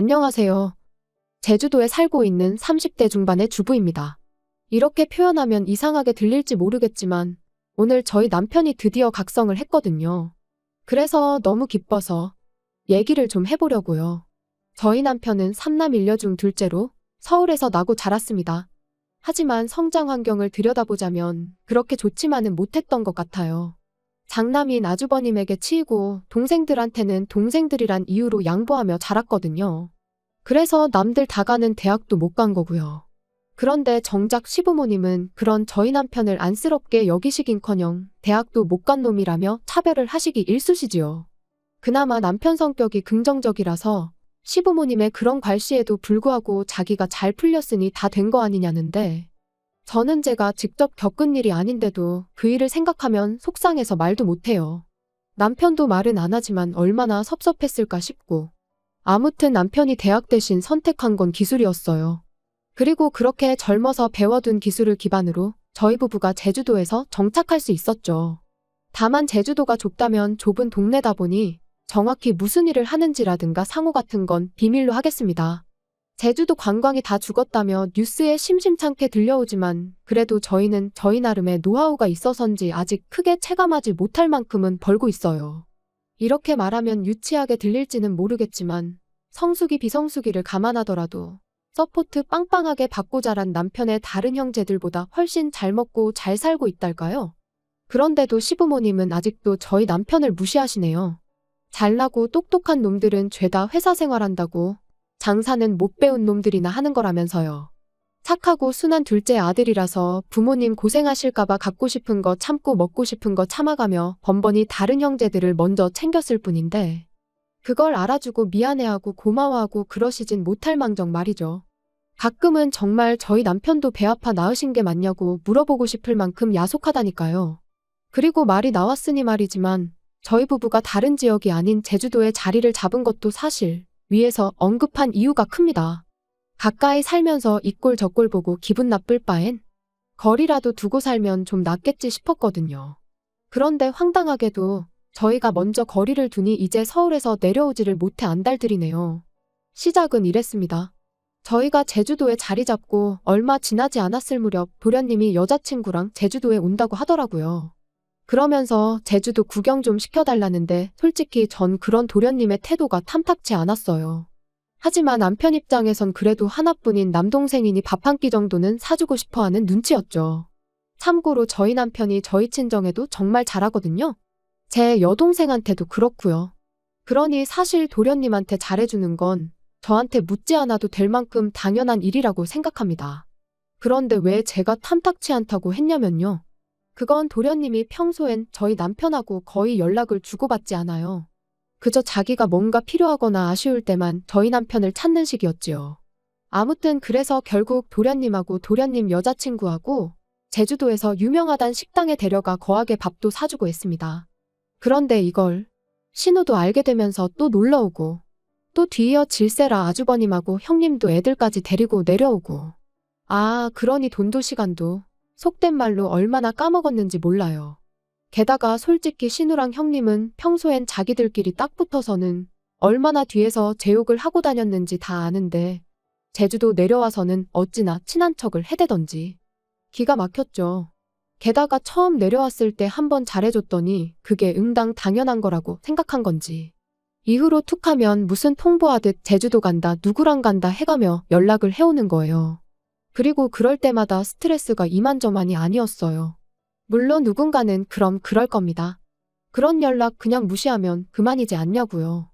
안녕하세요. 제주도에 살고 있는 30대 중반의 주부입니다. 이렇게 표현하면 이상하게 들릴지 모르겠지만 오늘 저희 남편이 드디어 각성을 했거든요. 그래서 너무 기뻐서 얘기를 좀 해보려고요. 저희 남편은 삼남 일녀 중 둘째로 서울에서 나고 자랐습니다. 하지만 성장 환경을 들여다보자면 그렇게 좋지만은 못했던 것 같아요. 장남인 아주버님에게 치이고 동생들한테는 동생들이란 이유로 양보하며 자랐거든요. 그래서 남들 다 가는 대학도 못 간 거고요. 그런데 정작 시부모님은 그런 저희 남편을 안쓰럽게 여기시긴커녕 대학도 못 간 놈이라며 차별을 하시기 일쑤시지요. 그나마 남편 성격이 긍정적이라서 시부모님의 그런 괄시에도 불구하고 자기가 잘 풀렸으니 다 된 거 아니냐는데, 저는 제가 직접 겪은 일이 아닌데도 그 일을 생각하면 속상해서 말도 못해요. 남편도 말은 안 하지만 얼마나 섭섭했을까 싶고. 아무튼 남편이 대학 대신 선택한 건 기술이었어요. 그리고 그렇게 젊어서 배워둔 기술을 기반으로 저희 부부가 제주도에서 정착할 수 있었죠. 다만 제주도가 좁다면 좁은 동네다 보니 정확히 무슨 일을 하는지라든가 상호 같은 건 비밀로 하겠습니다. 제주도 관광이 다 죽었다며 뉴스에 심심찮게 들려오지만 그래도 저희는 저희 나름의 노하우가 있어서인지 아직 크게 체감하지 못할 만큼은 벌고 있어요. 이렇게 말하면 유치하게 들릴지는 모르겠지만 성수기 비성수기를 감안하더라도 서포트 빵빵하게 받고 자란 남편의 다른 형제들보다 훨씬 잘 먹고 잘 살고 있달까요? 그런데도 시부모님은 아직도 저희 남편을 무시하시네요. 잘나고 똑똑한 놈들은 죄다 회사 생활한다고, 장사는 못 배운 놈들이나 하는 거라면서요. 착하고 순한 둘째 아들이라서 부모님 고생하실까봐 갖고 싶은 거 참고 먹고 싶은 거 참아가며 번번이 다른 형제들을 먼저 챙겼을 뿐인데 그걸 알아주고 미안해하고 고마워하고 그러시진 못할 망정 말이죠. 가끔은 정말 저희 남편도 배 아파 나으신 게 맞냐고 물어보고 싶을 만큼 야속하다니까요. 그리고 말이 나왔으니 말이지만 저희 부부가 다른 지역이 아닌 제주도에 자리를 잡은 것도 사실 위에서 언급한 이유가 큽니다. 가까이 살면서 이 꼴 저 꼴 보고 기분 나쁠 바엔 거리라도 두고 살면 좀 낫겠지 싶었거든요. 그런데 황당하게도 저희가 먼저 거리를 두니 이제 서울에서 내려오지를 못해 안달들이네요. 시작은 이랬습니다. 저희가 제주도에 자리 잡고 얼마 지나지 않았을 무렵 도련님이 여자친구랑 제주도에 온다고 하더라고요. 그러면서 제주도 구경 좀 시켜달라는데 솔직히 전 그런 도련님의 태도가 탐탁치 않았어요. 하지만 남편 입장에선 그래도 하나뿐인 남동생이니 밥 한 끼 정도는 사주고 싶어하는 눈치였죠. 참고로 저희 남편이 저희 친정에도 정말 잘하거든요. 제 여동생한테도 그렇고요. 그러니 사실 도련님한테 잘해주는 건 저한테 묻지 않아도 될 만큼 당연한 일이라고 생각합니다. 그런데 왜 제가 탐탁치 않다고 했냐면요. 그건 도련님이 평소엔 저희 남편하고 거의 연락을 주고받지 않아요. 그저 자기가 뭔가 필요하거나 아쉬울 때만 저희 남편을 찾는 식이었지요. 아무튼 그래서 결국 도련님하고 도련님 여자친구하고 제주도에서 유명하단 식당에 데려가 거하게 밥도 사주고 했습니다. 그런데 이걸 신우도 알게 되면서 또 놀러오고 또 뒤이어 질세라 아주버님하고 형님도 애들까지 데리고 내려오고, 아, 그러니 돈도 시간도 속된 말로 얼마나 까먹었는지 몰라요. 게다가 솔직히 신우랑 형님은 평소엔 자기들끼리 딱 붙어서는 얼마나 뒤에서 제 욕을 하고 다녔는지 다 아는데 제주도 내려와서는 어찌나 친한 척을 해대던지 기가 막혔죠. 게다가 처음 내려왔을 때 한번 잘해줬더니 그게 응당 당연한 거라고 생각한 건지 이후로 툭하면 무슨 통보하듯 제주도 간다 누구랑 간다 해가며 연락을 해오는 거예요. 그리고 그럴 때마다 스트레스가 이만저만이 아니었어요. 물론 누군가는 그럼 그럴 겁니다. 그런 연락 그냥 무시하면 그만이지 않냐고요.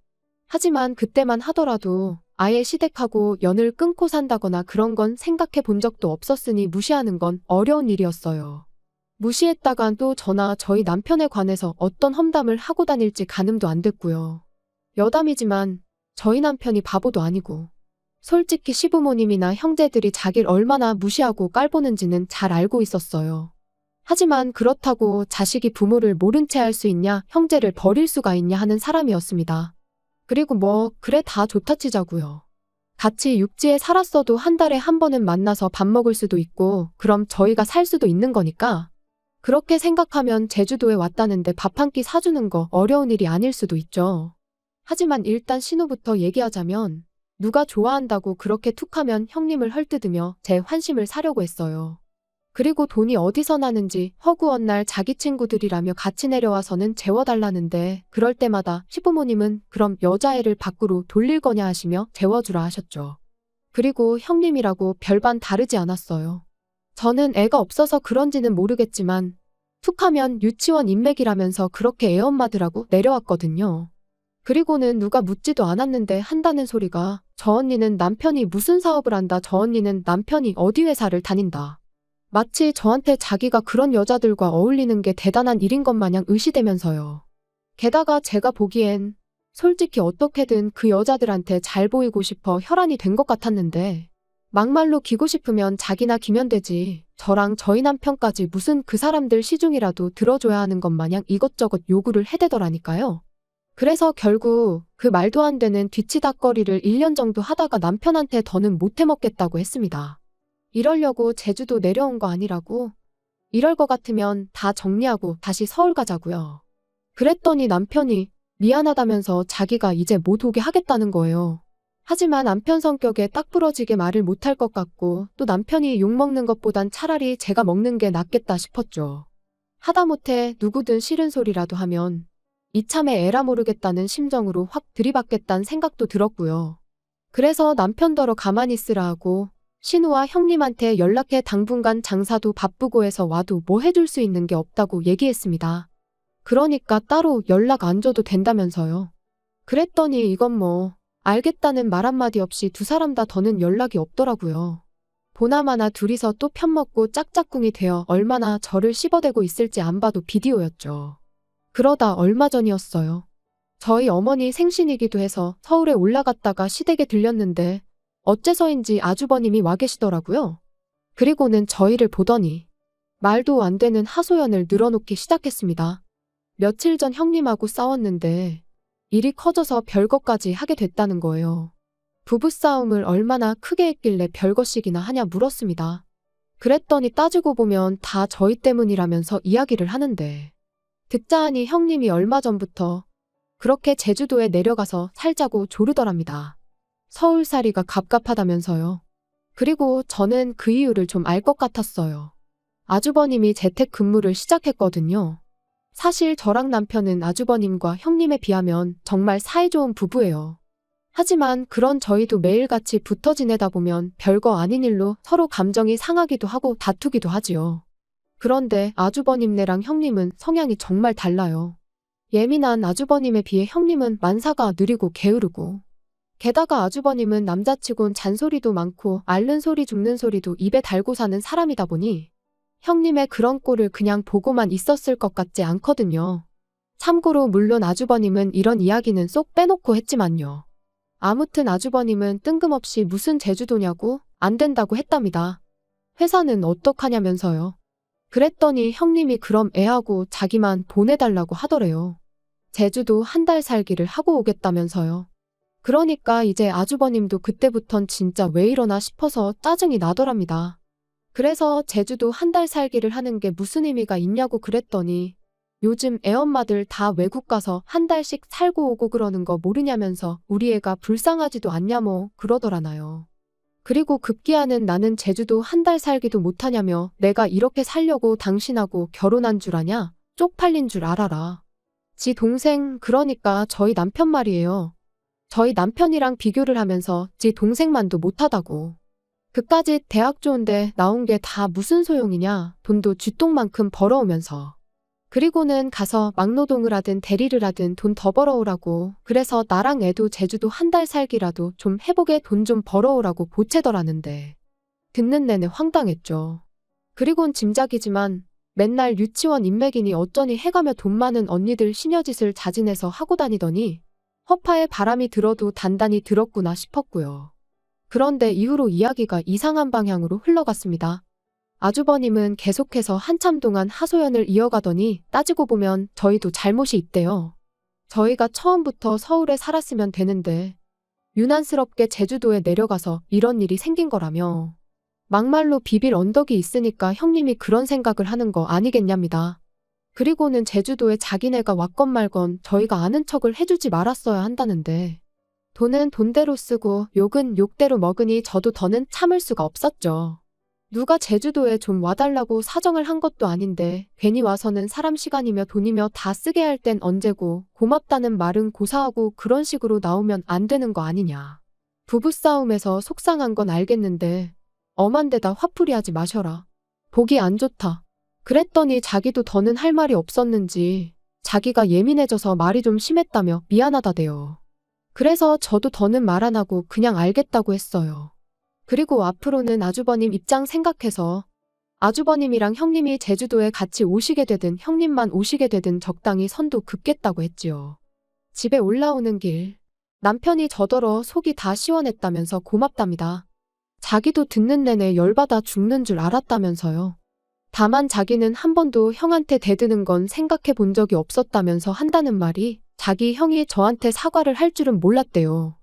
하지만 그때만 하더라도 아예 시댁하고 연을 끊고 산다거나 그런 건 생각해 본 적도 없었으니 무시하는 건 어려운 일이었어요. 무시했다간 또 저나 저희 남편에 관해서 어떤 험담을 하고 다닐지 가늠도 안 됐고요. 여담이지만 저희 남편이 바보도 아니고 솔직히 시부모님이나 형제들이 자기를 얼마나 무시하고 깔보는지는 잘 알고 있었어요. 하지만 그렇다고 자식이 부모를 모른 채 할 수 있냐, 형제를 버릴 수가 있냐 하는 사람이었습니다. 그리고 뭐 그래 다 좋다 치자고요. 같이 육지에 살았어도 한 달에 한 번은 만나서 밥 먹을 수도 있고 그럼 저희가 살 수도 있는 거니까 그렇게 생각하면 제주도에 왔다는데 밥 한 끼 사주는 거 어려운 일이 아닐 수도 있죠. 하지만 일단 신우부터 얘기하자면 누가 좋아한다고 그렇게 툭하면 형님을 헐뜯으며 제 환심을 사려고 했어요. 그리고 돈이 어디서 나는지 허구한 날 자기 친구들이라며 같이 내려와서는 재워달라는데 그럴 때마다 시부모님은 그럼 여자애를 밖으로 돌릴 거냐 하시며 재워주라 하셨죠. 그리고 형님이라고 별반 다르지 않았어요. 저는 애가 없어서 그런지는 모르겠지만 툭하면 유치원 인맥이라면서 그렇게 애엄마들하고 내려왔거든요. 그리고는 누가 묻지도 않았는데 한다는 소리가 저 언니는 남편이 무슨 사업을 한다, 저 언니는 남편이 어디 회사를 다닌다. 마치 저한테 자기가 그런 여자들과 어울리는 게 대단한 일인 것 마냥 의시되면서요. 게다가 제가 보기엔 솔직히 어떻게든 그 여자들한테 잘 보이고 싶어 혈안이 된 것 같았는데 막말로 기고 싶으면 자기나 기면 되지. 저랑 저희 남편까지 무슨 그 사람들 시중이라도 들어줘야 하는 것 마냥 이것저것 요구를 해대더라니까요. 그래서 결국 그 말도 안 되는 뒤치다꺼리를 1년 정도 하다가 남편한테 더는 못 해먹겠다고 했습니다. 이러려고 제주도 내려온 거 아니라고? 이럴 것 같으면 다 정리하고 다시 서울 가자고요. 그랬더니 남편이 미안하다면서 자기가 이제 못 오게 하겠다는 거예요. 하지만 남편 성격에 딱 부러지게 말을 못할 것 같고 또 남편이 욕먹는 것보단 차라리 제가 먹는 게 낫겠다 싶었죠. 하다못해 누구든 싫은 소리라도 하면 이참에 에라 모르겠다는 심정으로 확 들이받겠다는 생각도 들었고요. 그래서 남편더러 가만히 있으라 하고 신우와 형님한테 연락해 당분간 장사도 바쁘고 해서 와도 뭐 해줄 수 있는 게 없다고 얘기했습니다. 그러니까 따로 연락 안 줘도 된다면서요. 그랬더니 이건 뭐 알겠다는 말 한마디 없이 두 사람 다 더는 연락이 없더라고요. 보나마나 둘이서 또 편먹고 짝짝꿍이 되어 얼마나 저를 씹어대고 있을지 안 봐도 비디오였죠. 그러다 얼마 전이었어요. 저희 어머니 생신이기도 해서 서울에 올라갔다가 시댁에 들렸는데 어째서인지 아주버님이 와 계시더라고요. 그리고는 저희를 보더니 말도 안 되는 하소연을 늘어놓기 시작했습니다. 며칠 전 형님하고 싸웠는데 일이 커져서 별것까지 하게 됐다는 거예요. 부부싸움을 얼마나 크게 했길래 별것이기나 하냐 물었습니다. 그랬더니 따지고 보면 다 저희 때문이라면서 이야기를 하는데 듣자 하니 형님이 얼마 전부터 그렇게 제주도에 내려가서 살자고 조르더랍니다. 서울살이가 갑갑하다면서요. 그리고 저는 그 이유를 좀 알 것 같았어요. 아주버님이 재택근무를 시작했거든요. 사실 저랑 남편은 아주버님과 형님에 비하면 정말 사이좋은 부부예요. 하지만 그런 저희도 매일같이 붙어 지내다 보면 별거 아닌 일로 서로 감정이 상하기도 하고 다투기도 하지요. 그런데 아주버님네랑 형님은 성향이 정말 달라요. 예민한 아주버님에 비해 형님은 만사가 느리고 게으르고 게다가 아주버님은 남자치곤 잔소리도 많고 앓는 소리 죽는 소리도 입에 달고 사는 사람이다 보니 형님의 그런 꼴을 그냥 보고만 있었을 것 같지 않거든요. 참고로 물론 아주버님은 이런 이야기는 쏙 빼놓고 했지만요. 아무튼 아주버님은 뜬금없이 무슨 제주도냐고 안 된다고 했답니다. 회사는 어떡하냐면서요. 그랬더니 형님이 그럼 애하고 자기만 보내달라고 하더래요. 제주도 한 달 살기를 하고 오겠다면서요. 그러니까 이제 아주버님도 그때부턴 진짜 왜 이러나 싶어서 짜증이 나더랍니다. 그래서 제주도 한 달 살기를 하는 게 무슨 의미가 있냐고 그랬더니 요즘 애엄마들 다 외국 가서 한 달씩 살고 오고 그러는 거 모르냐면서 우리 애가 불쌍하지도 않냐 뭐 그러더라나요. 그리고 급기야는 나는 제주도 한 달 살기도 못하냐며 내가 이렇게 살려고 당신하고 결혼한 줄 아냐? 쪽팔린 줄 알아라. 지 동생 그러니까 저희 남편 말이에요. 저희 남편이랑 비교를 하면서 지 동생만도 못하다고. 그까짓 대학 좋은데 나온 게 다 무슨 소용이냐. 돈도 쥐똥만큼 벌어오면서. 그리고는 가서 막노동을 하든 대리를 하든 돈 더 벌어오라고. 그래서 나랑 애도 제주도 한 달 살기라도 좀 해보게 돈 좀 벌어오라고 보채더라는데. 듣는 내내 황당했죠. 그리곤 짐작이지만 맨날 유치원 인맥이니 어쩌니 해가며 돈 많은 언니들 시녀짓을 자진해서 하고 다니더니 허파에 바람이 들어도 단단히 들었구나 싶었고요. 그런데 이후로 이야기가 이상한 방향으로 흘러갔습니다. 아주버님은 계속해서 한참 동안 하소연을 이어가더니 따지고 보면 저희도 잘못이 있대요. 저희가 처음부터 서울에 살았으면 되는데 유난스럽게 제주도에 내려가서 이런 일이 생긴 거라며 막말로 비빌 언덕이 있으니까 형님이 그런 생각을 하는 거 아니겠냐입니다. 그리고는 제주도에 자기네가 왔건 말건 저희가 아는 척을 해주지 말았어야 한다는데 돈은 돈대로 쓰고 욕은 욕대로 먹으니 저도 더는 참을 수가 없었죠. 누가 제주도에 좀 와달라고 사정을 한 것도 아닌데 괜히 와서는 사람 시간이며 돈이며 다 쓰게 할 땐 언제고 고맙다는 말은 고사하고 그런 식으로 나오면 안 되는 거 아니냐. 부부싸움에서 속상한 건 알겠는데 엄한 데다 화풀이하지 마셔라. 보기 안 좋다. 그랬더니 자기도 더는 할 말이 없었는지 자기가 예민해져서 말이 좀 심했다며 미안하다대요. 그래서 저도 더는 말 안 하고 그냥 알겠다고 했어요. 그리고 앞으로는 아주버님 입장 생각해서 아주버님이랑 형님이 제주도에 같이 오시게 되든 형님만 오시게 되든 적당히 선도 긋겠다고 했지요. 집에 올라오는 길 남편이 저더러 속이 다 시원했다면서 고맙답니다. 자기도 듣는 내내 열받아 죽는 줄 알았다면서요. 다만 자기는 한 번도 형한테 대드는 건 생각해 본 적이 없었다면서 한다는 말이 자기 형이 저한테 사과를 할 줄은 몰랐대요.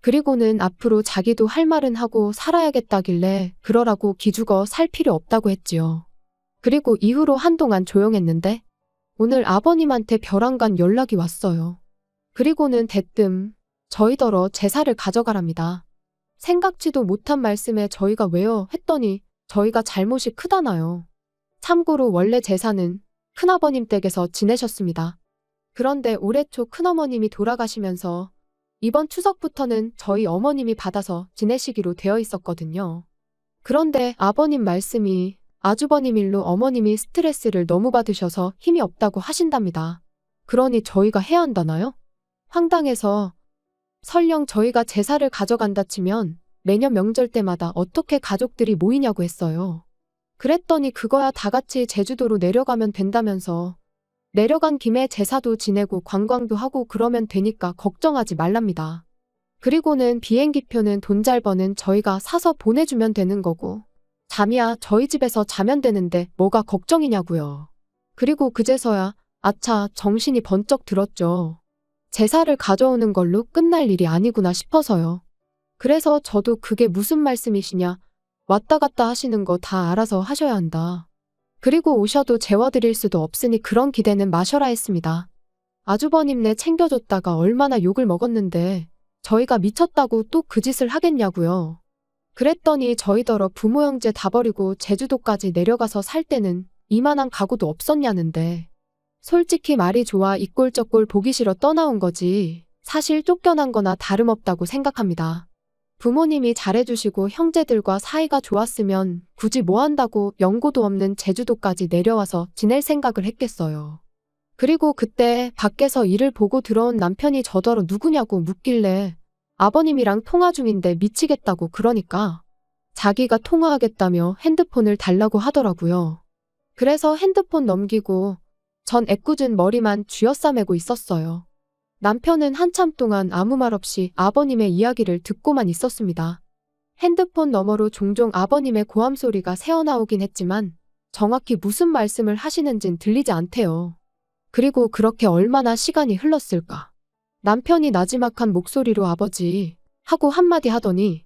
그리고는 앞으로 자기도 할 말은 하고 살아야겠다길래 그러라고 기죽어 살 필요 없다고 했지요. 그리고 이후로 한동안 조용했는데 오늘 아버님한테 벼랑간 연락이 왔어요. 그리고는 대뜸 저희더러 제사를 가져가랍니다. 생각지도 못한 말씀에 저희가 왜요 했더니 저희가 잘못이 크다나요. 참고로 원래 제사는 큰아버님 댁에서 지내셨습니다. 그런데 올해 초 큰어머님이 돌아가시면서 이번 추석부터는 저희 어머님이 받아서 지내시기로 되어 있었거든요. 그런데 아버님 말씀이 아주버님 일로 어머님이 스트레스를 너무 받으셔서 힘이 없다고 하신답니다. 그러니 저희가 해야 한다나요? 황당해서 설령 저희가 제사를 가져간다 치면 매년 명절 때마다 어떻게 가족들이 모이냐고 했어요. 그랬더니 그거야 다 같이 제주도로 내려가면 된다면서 내려간 김에 제사도 지내고 관광도 하고 그러면 되니까 걱정하지 말랍니다. 그리고는 비행기표는 돈 잘 버는 저희가 사서 보내주면 되는 거고 잠이야 저희 집에서 자면 되는데 뭐가 걱정이냐고요. 그리고 그제서야 아차 정신이 번쩍 들었죠. 제사를 가져오는 걸로 끝날 일이 아니구나 싶어서요. 그래서 저도 그게 무슨 말씀이시냐 왔다 갔다 하시는 거 다 알아서 하셔야 한다. 그리고 오셔도 재워드릴 수도 없으니 그런 기대는 마셔라 했습니다. 아주버님네 챙겨줬다가 얼마나 욕을 먹었는데 저희가 미쳤다고 또 그 짓을 하겠냐고요. 그랬더니 저희더러 부모 형제 다 버리고 제주도까지 내려가서 살 때는 이만한 가구도 없었냐는데 솔직히 말이 좋아 이 꼴 저 꼴 보기 싫어 떠나온 거지 사실 쫓겨난 거나 다름없다고 생각합니다. 부모님이 잘해주시고 형제들과 사이가 좋았으면 굳이 뭐 한다고 연고도 없는 제주도까지 내려와서 지낼 생각을 했겠어요. 그리고 그때 밖에서 일을 보고 들어온 남편이 저더러 누구냐고 묻길래 아버님이랑 통화 중인데 미치겠다고 그러니까 자기가 통화하겠다며 핸드폰을 달라고 하더라고요. 그래서 핸드폰 넘기고 전 애꿎은 머리만 쥐어싸매고 있었어요. 남편은 한참 동안 아무 말 없이 아버님의 이야기를 듣고만 있었습니다. 핸드폰 너머로 종종 아버님의 고함 소리가 새어나오긴 했지만 정확히 무슨 말씀을 하시는진 들리지 않대요. 그리고 그렇게 얼마나 시간이 흘렀을까. 남편이 나지막한 목소리로 아버지 하고 한마디 하더니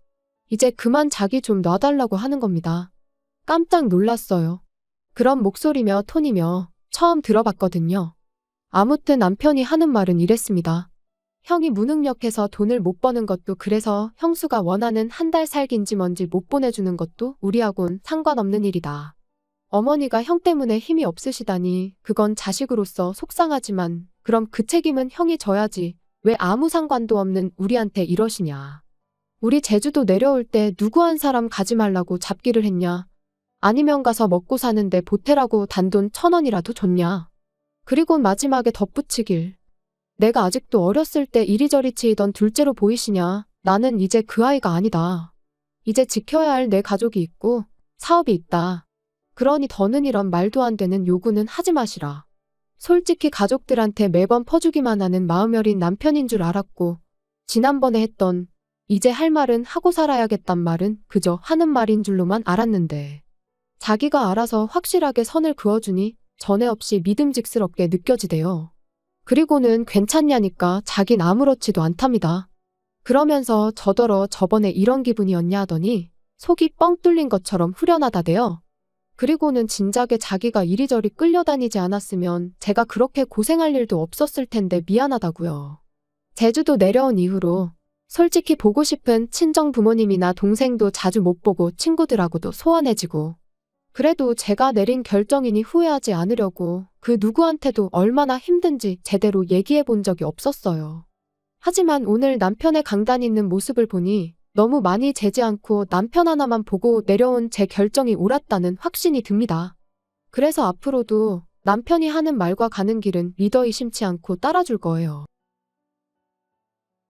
이제 그만 자기 좀 놔달라고 하는 겁니다. 깜짝 놀랐어요. 그런 목소리며 톤이며 처음 들어봤거든요. 아무튼 남편이 하는 말은 이랬습니다. 형이 무능력해서 돈을 못 버는 것도 그래서 형수가 원하는 한 달 살긴지 뭔지 못 보내주는 것도 우리하고는 상관없는 일이다. 어머니가 형 때문에 힘이 없으시다니 그건 자식으로서 속상하지만 그럼 그 책임은 형이 져야지 왜 아무 상관도 없는 우리한테 이러시냐. 우리 제주도 내려올 때 누구 한 사람 가지 말라고 잡기를 했냐. 아니면 가서 먹고 사는데 보태라고 단돈 1,000원이라도 줬냐. 그리고 마지막에 덧붙이길. 내가 아직도 어렸을 때 이리저리 치이던 둘째로 보이시냐. 나는 이제 그 아이가 아니다. 이제 지켜야 할 내 가족이 있고 사업이 있다. 그러니 더는 이런 말도 안 되는 요구는 하지 마시라. 솔직히 가족들한테 매번 퍼주기만 하는 마음 여린 남편인 줄 알았고 지난번에 했던 이제 할 말은 하고 살아야겠단 말은 그저 하는 말인 줄로만 알았는데 자기가 알아서 확실하게 선을 그어주니 전에 없이 믿음직스럽게 느껴지대요. 그리고는 괜찮냐니까 자긴 아무렇지도 않답니다. 그러면서 저더러 저번에 이런 기분이었냐 하더니 속이 뻥 뚫린 것처럼 후련하다대요. 그리고는 진작에 자기가 이리저리 끌려다니지 않았으면 제가 그렇게 고생할 일도 없었을 텐데 미안하다고요. 제주도 내려온 이후로 솔직히 보고 싶은 친정 부모님이나 동생도 자주 못 보고 친구들하고도 소원해지고. 그래도 제가 내린 결정이니 후회하지 않으려고 그 누구한테도 얼마나 힘든지 제대로 얘기해 본 적이 없었어요. 하지만 오늘 남편의 강단 있는 모습을 보니 너무 많이 재지 않고 남편 하나만 보고 내려온 제 결정이 옳았다는 확신이 듭니다. 그래서 앞으로도 남편이 하는 말과 가는 길은 믿어 의심치 않고 따라줄 거예요.